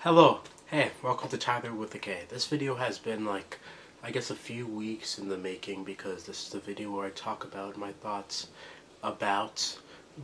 Hello, hey, welcome to Tyler with a K. This video has been I guess a few weeks in the making because this is the video where I talk about my thoughts about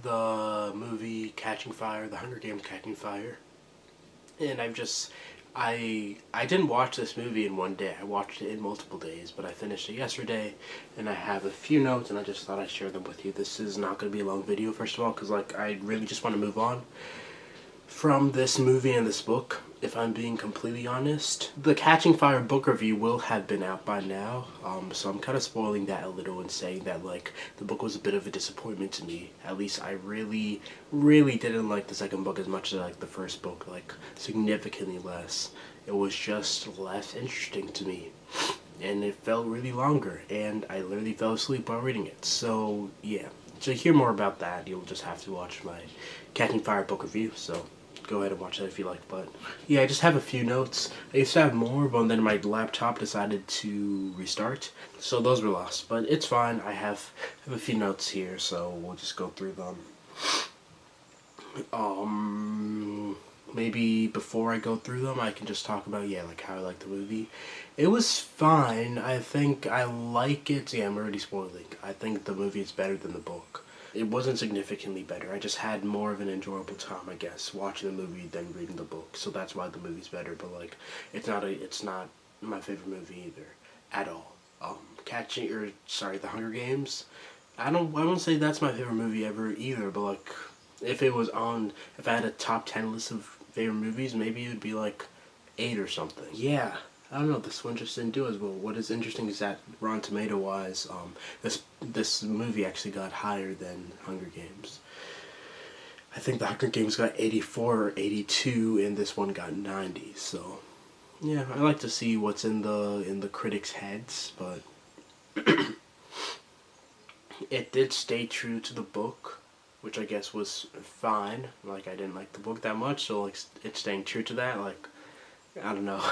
the movie Catching Fire, The Hunger Games Catching Fire. And I didn't watch this movie in one day. I watched it in multiple days, but I finished it yesterday, and I have a few notes, and I just thought I'd share them with you. This is not going to be a long video, first of all, because I really just want to move on from this movie and this book, if I'm being completely honest. The Catching Fire book review will have been out by now, so I'm kind of spoiling that a little and saying that, the book was a bit of a disappointment to me. At least I really, really didn't like the second book as much as I liked the first book, significantly less. It was just less interesting to me. And it felt really longer, and I literally fell asleep while reading it. So, yeah. To hear more about that, you'll just have to watch my Catching Fire book review, so go ahead and watch that if you like. But yeah, I just have a few notes. I used to have more, but then my laptop decided to restart, so those were lost. But it's fine. I have a few notes here, so we'll just go through them. Maybe before I go through them, I can just talk about how I like the movie. It was fine. I think I like it. Yeah, I'm already spoiling. I think the movie is better than the book. It wasn't significantly better. I just had more of an enjoyable time, I guess, watching the movie than reading the book. So that's why the movie's better. But it's not my favorite movie either, at all. The Hunger Games. I won't say that's my favorite movie ever either. But if I had a top 10 list of favorite movies, maybe it would be 8 or something. Yeah. I don't know, this one just didn't do as well. What is interesting is that Rotten Tomato wise, this movie actually got higher than Hunger Games. I think the Hunger Games got 84 or 82, and this one got 90. So, yeah, I like to see what's in the critics' heads, but it did stay true to the book, which I guess was fine. I didn't like the book that much, so it's staying true to that. I don't know.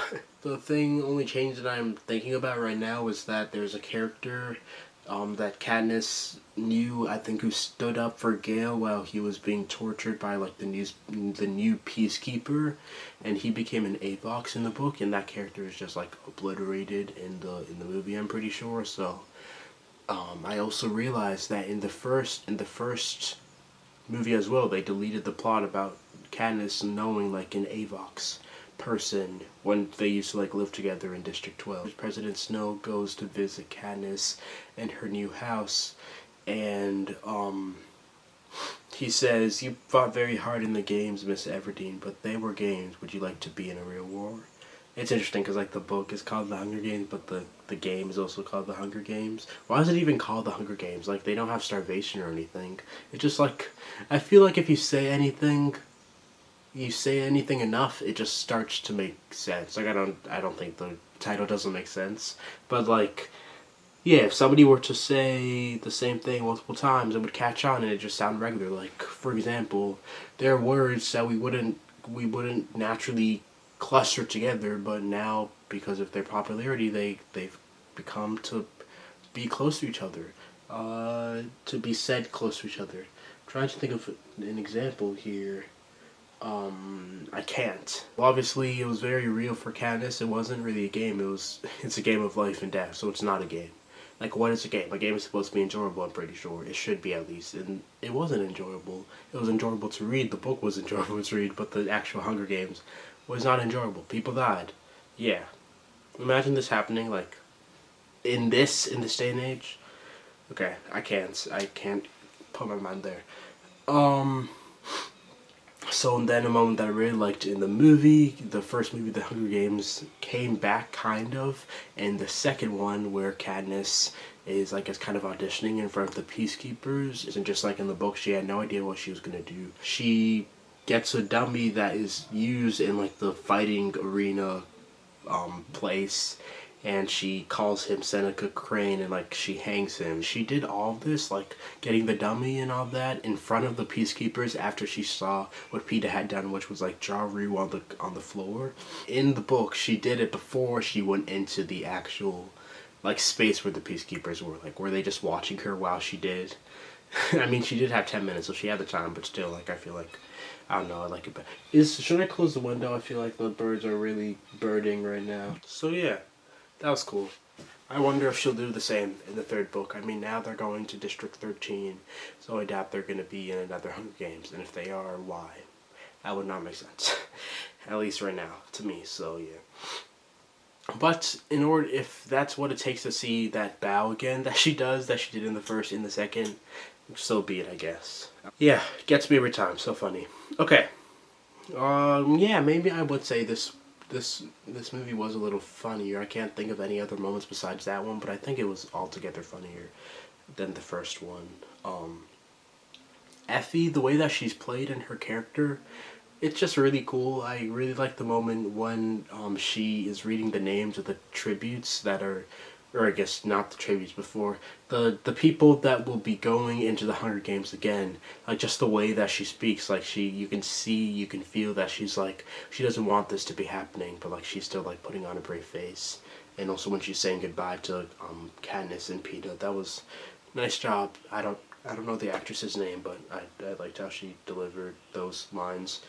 The only change that I'm thinking about right now is that there's a character that Katniss knew, I think, who stood up for Gale while he was being tortured by the new Peacekeeper, and he became an Avox in the book, and that character is just obliterated in the movie, I'm pretty sure. So I also realized that in the first movie as well, they deleted the plot about Katniss knowing an Avox person when they used to live together in District 12. President Snow goes to visit Katniss in her new house, and he says, "You fought very hard in the games, Miss Everdeen, but they were games. Would you like to be in a real war?" It's interesting because the book is called The Hunger Games, but the game is also called The Hunger Games. Why is it even called The Hunger Games? They don't have starvation or anything. It's just I feel if you say anything enough, it just starts to make sense. I don't think the title doesn't make sense, but yeah, if somebody were to say the same thing multiple times, it would catch on and it just sound regular. For example, there are words that we wouldn't naturally cluster together, but now because of their popularity, they've become to be close to each other, to be said close to each other. I'm trying to think of an example here. I can't. Well, obviously, it was very real for Katniss. It wasn't really a game. It's a game of life and death, so it's not a game. What is a game? A game is supposed to be enjoyable, I'm pretty sure. It should be, at least. And it wasn't enjoyable. It was enjoyable to read. The book was enjoyable to read, but the actual Hunger Games was not enjoyable. People died. Yeah. Imagine this happening, in this day and age. Okay, I can't put my mind there. So then a moment that I really liked in the movie, the first movie, The Hunger Games, came back kind of, and the second one where Katniss is kind of auditioning in front of the Peacekeepers, and just in the book, she had no idea what she was gonna do. She gets a dummy that is used in the fighting arena place, and she calls him Seneca Crane, and she hangs him. She did all of this, getting the dummy and all that, in front of the Peacekeepers after she saw what Peeta had done, which was draw Rue on the floor. In the book, she did it before she went into the actual space where the Peacekeepers were. Were they just watching her while she did I mean, she did have 10 minutes, so she had the time, but still, like, I feel like, I don't know, I like it better. Should I close the window? I feel like the birds are really birding right now. So yeah, that was cool. I wonder if she'll do the same in the third book. I mean, now they're going to District 13, so I doubt they're going to be in another Hunger Games, and if they are, why? That would not make sense. At least right now, to me, so yeah. But if that's what it takes to see that bow again that she did in the first, in the second, so be it, I guess. Yeah, gets me every time. So funny. Okay. Yeah, maybe I would say this movie was a little funnier. I can't think of any other moments besides that one, but I think it was altogether funnier than the first one. Effie, the way that she's played in her character, it's just really cool. I really like the moment when she is reading the names of the tributes that are, or I guess not the tributes before, the people that will be going into the Hunger Games again. Like just the way that she speaks, like you can see, you can feel that she's like, she doesn't want this to be happening, but like she's still like putting on a brave face. And also when she's saying goodbye to Katniss and Peeta, that was nice job. I don't know the actress's name, but I liked how she delivered those lines.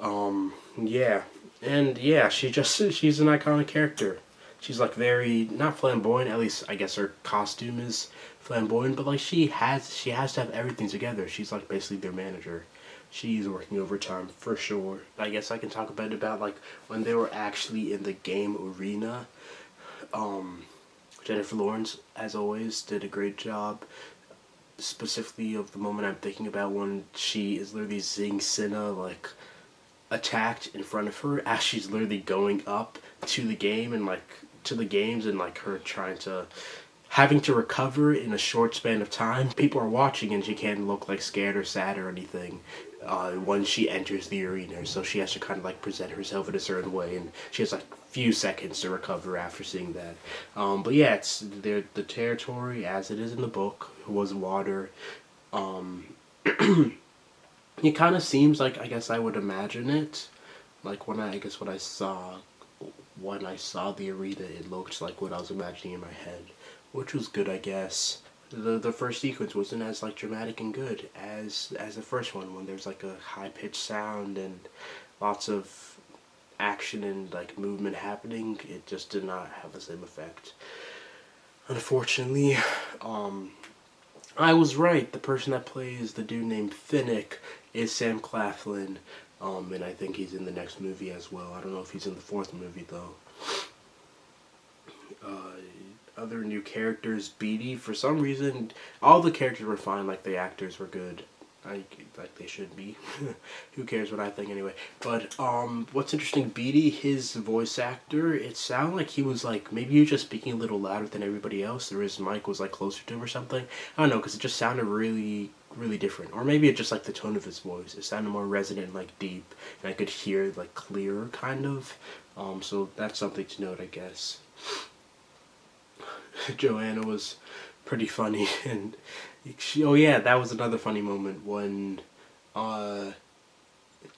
Yeah. And yeah, she's an iconic character. She's like very, not flamboyant, at least I guess her costume is flamboyant, but like she has to have everything together. She's like basically their manager. She's working overtime for sure. I guess I can talk a bit about like when they were actually in the game arena. Jennifer Lawrence, as always, did a great job. Specifically of the moment I'm thinking about when she is literally Zing Cinna like attacked in front of her as she's literally going up to the game and like to the games, and like her trying to having to recover in a short span of time. People are watching and she can't look like scared or sad or anything when she enters the arena, so she has to kind of like present herself in a certain way, and she has like few seconds to recover after seeing that. But yeah, it's the territory as it is in the book was water. um it kind of seems like, I guess I would imagine it, like I guess when I saw the arena, it looked like what I was imagining in my head, which was good, I guess. The first sequence wasn't as like dramatic and good as the first one, when there's like a high pitched sound and lots of action and like movement happening. It just did not have the same effect, unfortunately. I was right. The person that plays the dude named Finnick is Sam Claflin, and I think he's in the next movie as well. I don't know if he's in the fourth movie though. Other new characters, Beatty. For some reason, all the characters were fine. Like the actors were good. Like they should be. Who cares what I think anyway? But what's interesting, Beatty, his voice actor, it sounded like he was like, maybe he was just speaking a little louder than everybody else, or his mic was like closer to him or something. I don't know, because it just sounded really really different. Or maybe it's just like the tone of his voice. It sounded more resonant, like deep, and I could hear like clearer kind of. So that's something to note, I guess. Joanna was pretty funny, and oh yeah, that was another funny moment when uh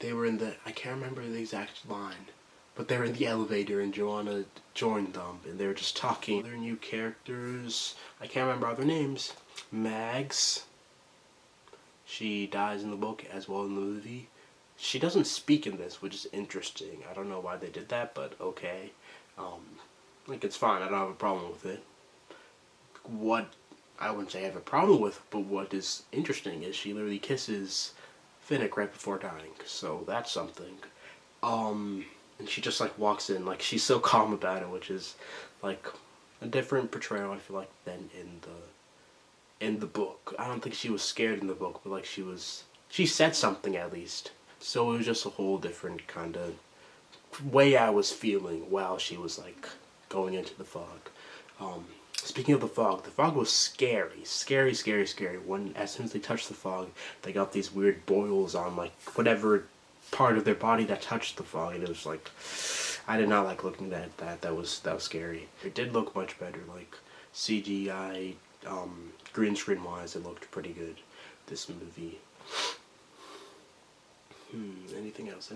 they were in the, I can't remember the exact line, but they were in the elevator and Joanna joined them and they were just talking. Other new characters, I can't remember other names. Mags, she dies in the book as well in the movie. She doesn't speak in this, which is interesting. I don't know why they did that, but okay. Like, it's fine, I don't have a problem with it. What I wouldn't say I have a problem with, but what is interesting is she literally kisses Finnick right before dying, so that's something. And she just like walks in, like she's so calm about it, which is like a different portrayal, I feel like, than in the book. I don't think she was scared in the book, but like she said something at least. So it was just a whole different kind of way I was feeling while she was like going into the fog. Speaking of the fog was scary. Scary, scary, scary. When, as soon as they touched the fog, they got these weird boils on, like, whatever part of their body that touched the fog, and it was like, I did not like looking at that. That was scary. It did look much better, like, CGI, green screen wise, it looked pretty good, this movie. Anything else?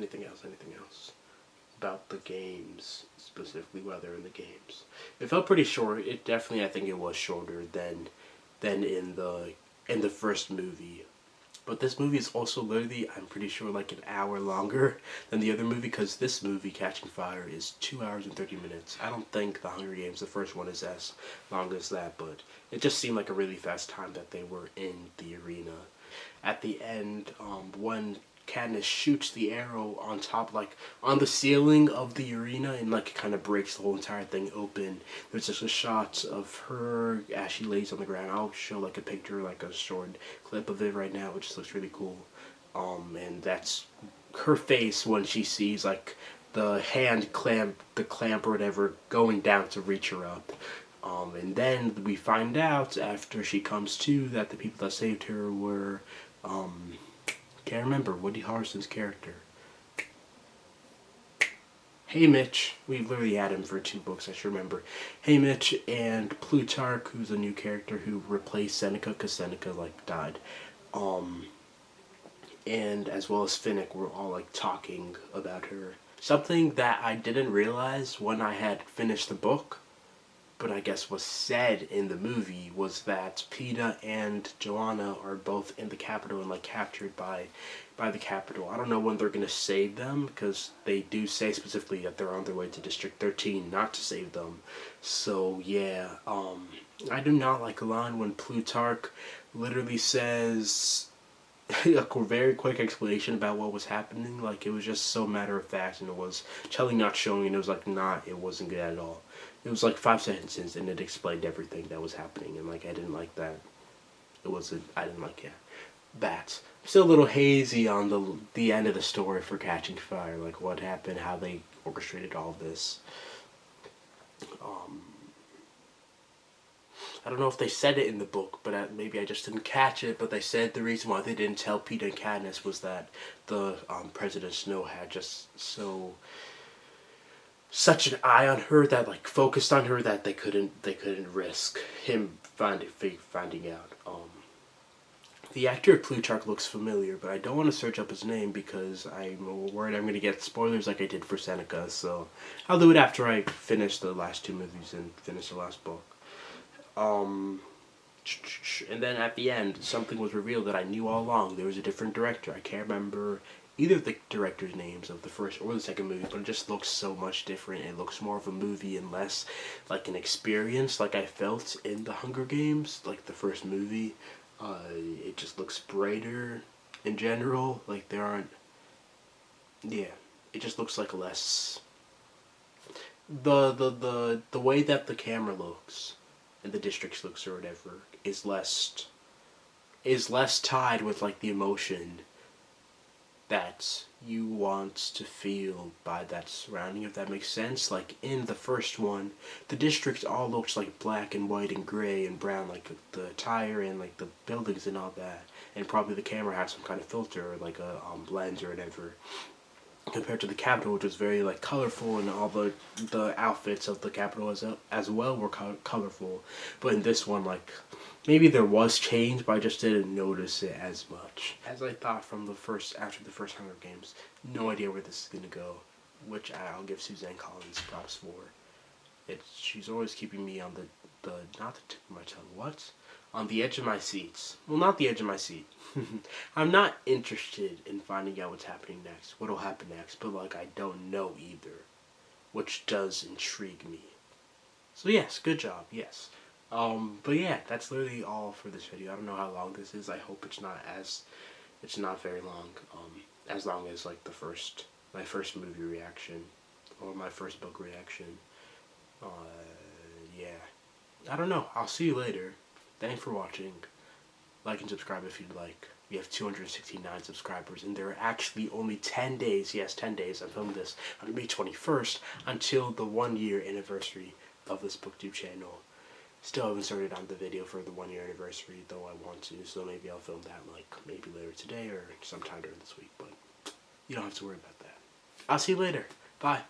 About the games, specifically while they're in the games. It felt pretty short. It definitely, I think it was shorter than in the in the first movie. But this movie is also literally, I'm pretty sure, like an hour longer than the other movie, because this movie, Catching Fire, is 2 hours and 30 minutes. I don't think The Hunger Games, the first one, is as long as that, but it just seemed like a really fast time that they were in the arena. At the end, when Katniss shoots the arrow on top, like on the ceiling of the arena, and like it kind of breaks the whole entire thing open. There's just a shot of her as she lays on the ground. I'll show like a picture, like a short clip of it right now, which just looks really cool. And that's her face when she sees like the clamp or whatever going down to reach her up. And then we find out after she comes to that the people that saved her were can't remember Woody Harrelson's character. Haymitch. We've literally had him for 2 books, I should remember. Haymitch and Plutarch, who's a new character who replaced Seneca because Seneca like died. And as well as Finnick were all like talking about her. Something that I didn't realize when I had finished the book, but I guess was said in the movie, was that Peeta and Joanna are both in the Capitol and like captured by the Capitol. I don't know when they're gonna save them, because they do say specifically that they're on their way to District 13 not to save them. So yeah, I do not like a line when Plutarch literally says a very quick explanation about what was happening. Like, it was just so matter of fact, and it was telling not showing, and it was like it wasn't good at all. It was like 5 sentences, and it explained everything that was happening, and like I didn't like that. I didn't like that. I'm still a little hazy on the end of the story for Catching Fire, like what happened, how they orchestrated all this. I don't know if they said it in the book, but maybe I just didn't catch it. But they said the reason why they didn't tell Peeta and Katniss was that the President Snow had just such an eye on her, that like focused on her, that they couldn't risk him finding out. The actor Plutarch looks familiar, but I don't want to search up his name because I'm worried I'm going to get spoilers like I did for Seneca. So I'll do it after I finish the last 2 movies and finish the last book. And then at the end, something was revealed that I knew all along. There was a different director. I can't remember either of the directors' names of the first or the second movie, but it just looks so much different. It looks more of a movie and less like an experience, like I felt in The Hunger Games, like the first movie. It just looks brighter in general. Like there aren't. Yeah, it just looks like less. The way that the camera looks and the districts looks or whatever is less tied with like the emotion that you want to feel by that surrounding, if that makes sense. Like in the first one, the district all looks like black and white and gray and brown, like the attire and like the buildings and all that, and probably the camera had some kind of filter or like a lens or whatever, compared to the Capitol, which was very like colorful, and all the outfits of the Capitol as well were colorful. But in this one, like maybe there was change, but I just didn't notice it as much as I thought from after the first Hunger Games. No idea where this is gonna go, which I'll give Suzanne Collins props for. She's always keeping me on the not the tip of my tongue. On the edge of my seats. Well, not the edge of my seat. I'm not interested in finding out what's happening next, what'll happen next, but like I don't know either, which does intrigue me. So yes, good job, yes. But yeah, that's literally all for this video. I don't know how long this is. I hope it's not very long. As long as like my first movie reaction, or my first book reaction. Yeah. I don't know. I'll see you later. Thanks for watching. Like and subscribe if you'd like. We have 269 subscribers, and there are actually only 10 days, yes, 10 days, I'm filming this on May 21st, until the 1-year anniversary of this BookTube channel. Still haven't started on the video for the 1-year anniversary, though I want to, so maybe I'll film that like maybe later today or sometime during this week, but you don't have to worry about that. I'll see you later. Bye.